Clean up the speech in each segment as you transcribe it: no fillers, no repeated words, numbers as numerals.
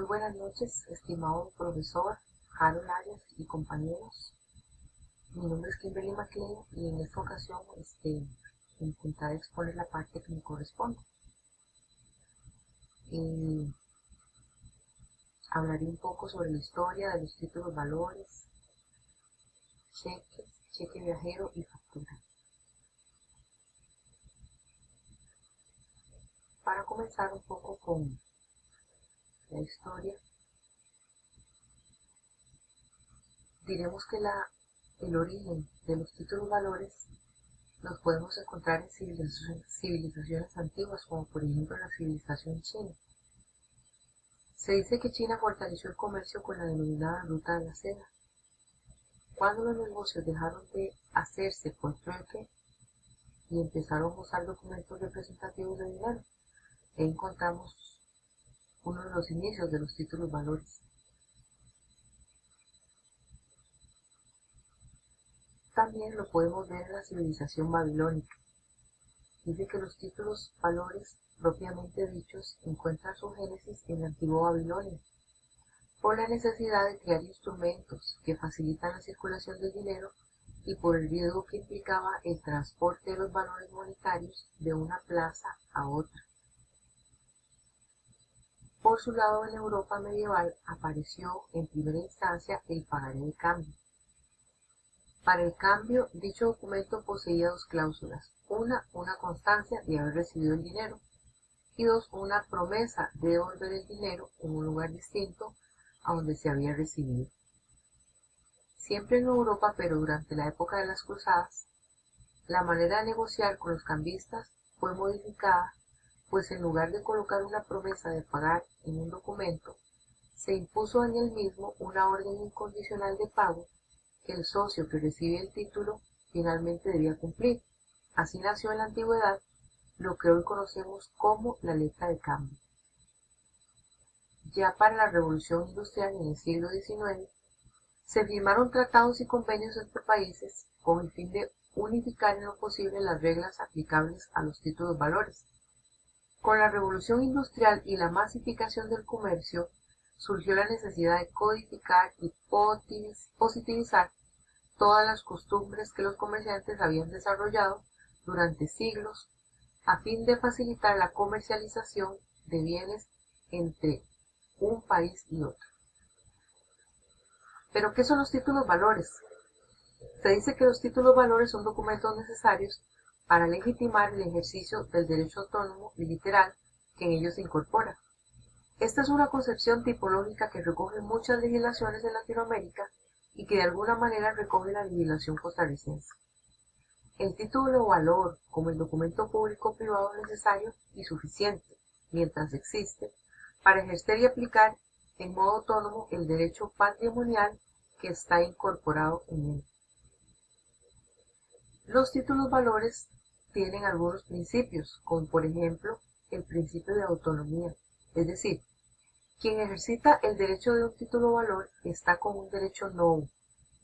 buenas noches, estimado profesor Harold Arias y compañeros. Mi nombre es Kimberly McLean y en esta ocasión intentaré exponer la parte que me corresponde. Hablaré un poco sobre la historia de los títulos valores, cheques, cheque viajero y factura. Para comenzar un poco con la historia, diremos que el origen de los títulos valores los podemos encontrar en civilizaciones antiguas, como por ejemplo la civilización china. Se dice que China fortaleció el comercio con la denominada Ruta de la Seda. Cuando los negocios dejaron de hacerse por trueque y empezaron a usar documentos representativos de dinero, ahí encontramos uno de los inicios de los títulos valores. También lo podemos ver en la civilización babilónica. Dice que los títulos valores propiamente dichos encuentran su génesis en la antigua Babilonia, por la necesidad de crear instrumentos que facilitan la circulación del dinero y por el riesgo que implicaba el transporte de los valores monetarios de una plaza a otra. Por su lado, en Europa medieval apareció en primera instancia el pagaré de cambio. Para el cambio, dicho documento poseía dos cláusulas: una constancia de haber recibido el dinero, y dos, una promesa de devolver el dinero en un lugar distinto a donde se había recibido. Siempre en Europa, pero durante la época de las cruzadas, la manera de negociar con los cambistas fue modificada, pues en lugar de colocar una promesa de pagar en un documento, se impuso en el mismo una orden incondicional de pago que el socio que recibe el título finalmente debía cumplir. Así nació en la antigüedad lo que hoy conocemos como la letra de cambio. Ya para la Revolución Industrial en el siglo XIX, se firmaron tratados y convenios entre países con el fin de unificar en lo posible las reglas aplicables a los títulos valores. Con la Revolución Industrial y la masificación del comercio, surgió la necesidad de codificar y positivizar todas las costumbres que los comerciantes habían desarrollado durante siglos a fin de facilitar la comercialización de bienes entre un país y otro. ¿Pero qué son los títulos valores? Se dice que los títulos valores son documentos necesarios para legitimar el ejercicio del derecho autónomo y literal que en ellos se incorpora. Esta es una concepción tipológica que recoge muchas legislaciones en Latinoamérica y que de alguna manera recoge la legislación costarricense. El título valor, como el documento público-privado, es necesario y suficiente, mientras existe, para ejercer y aplicar en modo autónomo el derecho patrimonial que está incorporado en él. Los títulos valores tienen algunos principios, como por ejemplo el principio de autonomía, es decir, quien ejercita el derecho de un título valor está con un derecho nuevo,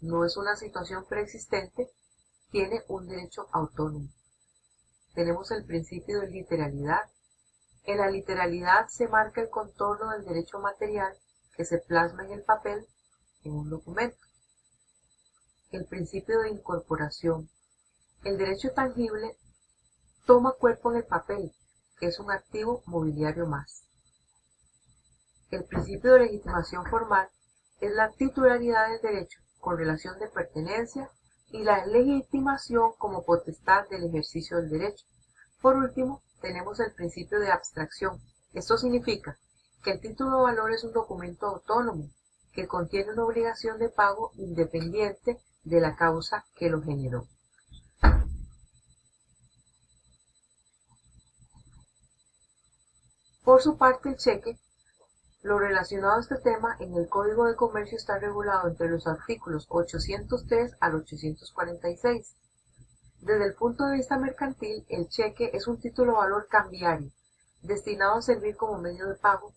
no es una situación preexistente, tiene un derecho autónomo. Tenemos el principio de literalidad. En la literalidad se marca el contorno del derecho material que se plasma en el papel en un documento. El principio de incorporación. El derecho tangible toma cuerpo en el papel, que es un activo mobiliario más. El principio de legitimación formal es la titularidad del derecho con relación de pertenencia y la legitimación como potestad del ejercicio del derecho. Por último, tenemos el principio de abstracción. Esto significa que el título de valor es un documento autónomo que contiene una obligación de pago independiente de la causa que lo generó. Por su parte, el cheque, lo relacionado a este tema en el Código de Comercio está regulado entre los artículos 803 al 846. Desde el punto de vista mercantil, el cheque es un título valor cambiario, destinado a servir como medio de pago.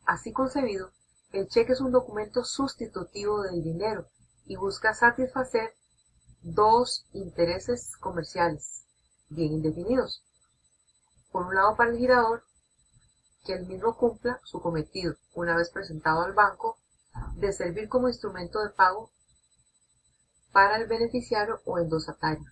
Así concebido, el cheque es un documento sustitutivo del dinero y busca satisfacer dos intereses comerciales bien indefinidos. Por un lado, para el girador, que el mismo cumpla su cometido, una vez presentado al banco, de servir como instrumento de pago para el beneficiario o endosatario.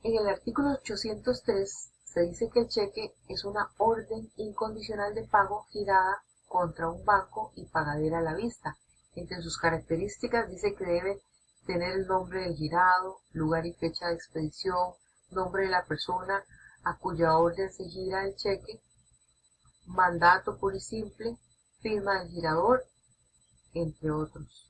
En el artículo 803 se dice que el cheque es una orden incondicional de pago girada contra un banco y pagadera a la vista. Entre sus características dice que debe tener el nombre del girado, lugar y fecha de expedición, nombre de la persona a cuya orden se gira el cheque, mandato puro y simple, firma del girador, entre otros.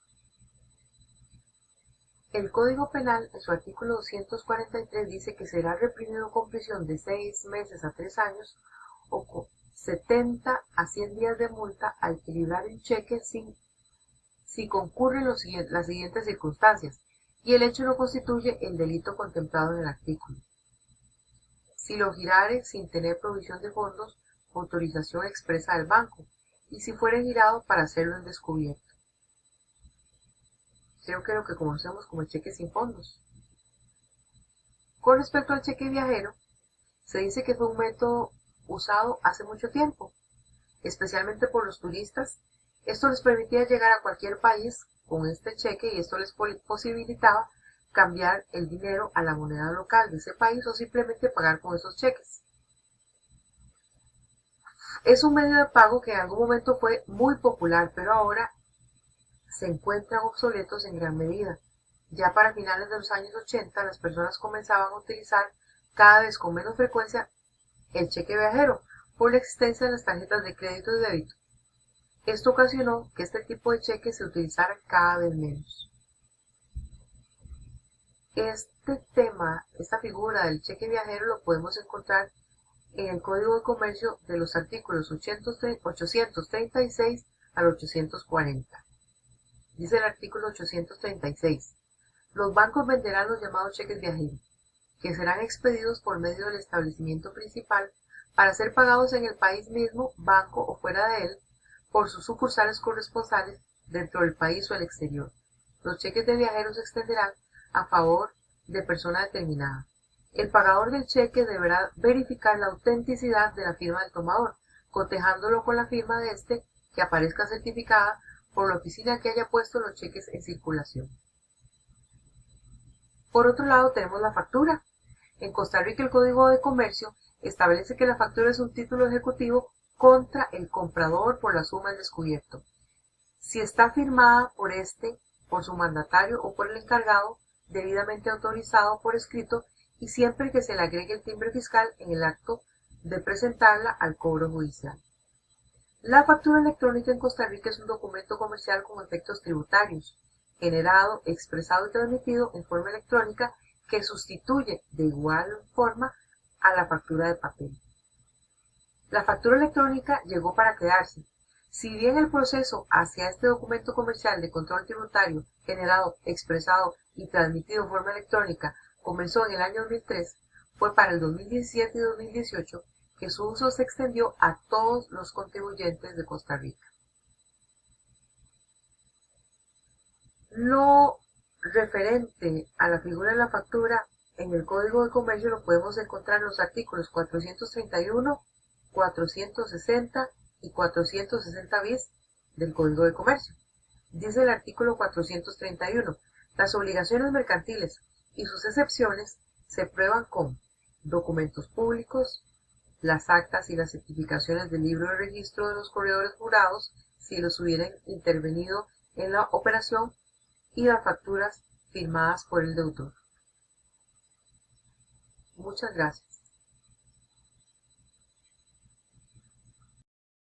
El Código Penal, en su artículo 243, dice que será reprimido con prisión de 6 meses a 3 años o con 70 a 100 días de multa al que librar un cheque si concurren las siguientes circunstancias y el hecho no constituye el delito contemplado en el artículo. Si lo girare sin tener provisión de fondos, autorización expresa del banco, y si fuere girado para hacerlo en descubierto. Creo que lo que conocemos como el cheque sin fondos. Con respecto al cheque viajero, se dice que fue un método usado hace mucho tiempo, especialmente por los turistas. Esto les permitía llegar a cualquier país con este cheque y esto les posibilitaba cambiar el dinero a la moneda local de ese país o simplemente pagar con esos cheques. Es un medio de pago que en algún momento fue muy popular, pero ahora se encuentran obsoletos en gran medida. Ya para finales de los años 80, las personas comenzaban a utilizar cada vez con menos frecuencia el cheque viajero por la existencia de las tarjetas de crédito y débito. Esto ocasionó que este tipo de cheque se utilizara cada vez menos. Este tema, esta figura del cheque viajero lo podemos encontrar en el Código de Comercio de los artículos 836 al 840. Dice el artículo 836. Los bancos venderán los llamados cheques viajeros, que serán expedidos por medio del establecimiento principal para ser pagados en el país mismo, banco o fuera de él, por sus sucursales corresponsales dentro del país o el exterior. Los cheques de viajeros se extenderán a favor de persona determinada. El pagador del cheque deberá verificar la autenticidad de la firma del tomador, cotejándolo con la firma de este que aparezca certificada por la oficina que haya puesto los cheques en circulación. Por otro lado, tenemos la factura. En Costa Rica, el Código de Comercio establece que la factura es un título ejecutivo contra el comprador por la suma del descubierto. Si está firmada por por su mandatario o por el encargado, debidamente autorizado por escrito y siempre que se le agregue el timbre fiscal en el acto de presentarla al cobro judicial. La factura electrónica en Costa Rica es un documento comercial con efectos tributarios, generado, expresado y transmitido en forma electrónica que sustituye de igual forma a la factura de papel. La factura electrónica llegó para quedarse. Si bien el proceso hacia este documento comercial de control tributario, generado, expresado y transmitido en forma electrónica, comenzó en el año 2003, fue para el 2017 y 2018 que su uso se extendió a todos los contribuyentes de Costa Rica. Lo referente a la figura de la factura en el Código de Comercio lo podemos encontrar en los artículos 431, 460 y 460 bis del Código de Comercio. Dice el artículo 431, las obligaciones mercantiles y sus excepciones se prueban con documentos públicos, las actas y las certificaciones del libro de registro de los corredores jurados, si los hubieran intervenido en la operación, y las facturas firmadas por el deudor. Muchas gracias.